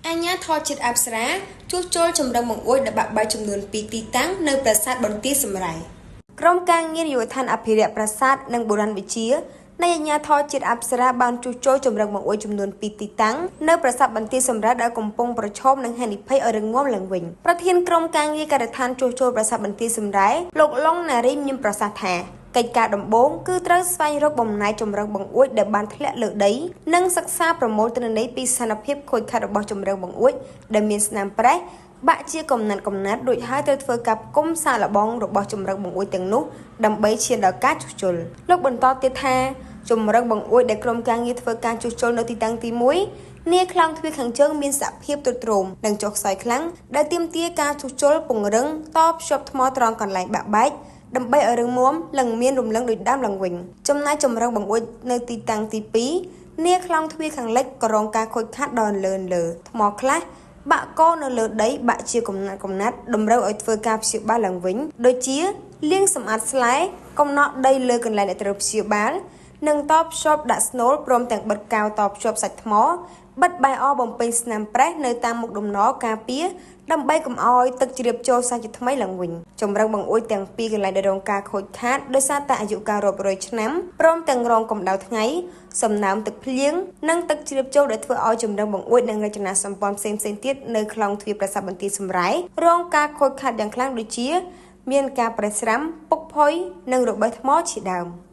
អញ្ញាធរជាតិអប្សរាជួសជុលចម្រឹងបង្អួចដែលបាក់បែកចំនួន2ទីតាំងនៅប្រាសាទបន្ទាយសំរ៉ៃក្រុមការងារយុវដ្ឋានអភិរក្សប្រាសាទនិងបុរាណវិទ្យានៃអាជ្ញាធរជាតិអប្សរាបានជួសជុលចម្រឹងបង្អួចចំនួន2ទីតាំងនៅប្រាសាទបន្ទាយសំរ៉ៃដែលកំពុងប្រឈមនឹងហានិភ័យឲ្យរឹងមាំឡើងវិញប្រធានក្រុមការងារការដ្ឋានជួសជុលប្រាសាទបន្ទាយសំរ៉ៃលោកឡុងណារីមានប្រសាសន៍ថាកិច្ចការដំបូងគឺត្រូវស្វែងរកបំណែកចម្រឹងបង្អួចដែលបានធ្លាក់លើដីនិងសិក្សាប្រមូលទិន្នន័យពីស្ថានភាពខូចខាតរបស់ចម្រឹងបង្អួចដែលមានស្នាមប្រេះបាក់ជាកំណាត់រួចហើយត្រូវធ្វើការផ្គុំសាកល្បងរបស់ចម្រឹងបង្អួចទាំងនោះដើម្បីឈានដល់ការជួសជុលលោកបន្តទៀតថាចម្រឹងបង្អួចដែលក្រុមការងារធ្វើការជួសជុលនៅទីតាំងទី1នាខ្លោងទ្វារខាងជើងមានសភាពទ្រុឌទ្រោមនិងចុះខ្សោយខ្លាំងដែលទាមទារការជួសជុលពង្រឹងតភ្ជាប់ថ្មត្រង់កន្លែងបាក់បែកដើម្បីឲ្យរឹងមាំនិងមានរំលឹងដូចដើមឡើងវិញចំណែកចម្រឹងបង្អួចនៅទីតាំងទី2នាខ្លោងទ្វារខាងលិចក៏រងការខូចខាតដល់លើថ្មខ្លះបាក់កនៅលើដីបាក់ជាកំណាត់តម្រូវឲ្យធ្វើការព្យាបាលឡើងវិញដូចជាលាងសម្អាតស្លែកំណក់ដីលើកន្លែងដែលត្រូវព្យាបាលនិងតភ្ជាប់ដាក់ស្នូលព្រមទាំងបិទកាវតភ្ជាប់សាច់ថ្មបិទបែអបំពេញស្នាមប្រេះនៅតាមមុខដំណការពារដើម្បីកុំឲ្យទឹកជ្រាបចូលសាជាថ្មីឡើងវិញចម្រឹងបង្អួចទាំងពីរកន្លែងដែលរងការខូចខាតដោយសារតែអាយុកាលរាប់រយឆ្នាំព្រមទាំងរងកម្ដៅថ្ងៃសំណើមទឹកភ្លៀងនិងទឹកជ្រាបចូលដែលធ្វើឲ្យចម្រឹងបង្អួចនិងរចនាសម្ព័ន្ធផ្សេងៗទៀតនៅខ្លោងទ្វារប្រាសាទបន្ទាយសំរ៉ៃរងការខូចខាតយ៉ាងខ្លាំងដូចជាមានការប្រេះស្រាំពុកផុយនិងរបេះថ្មជាដើម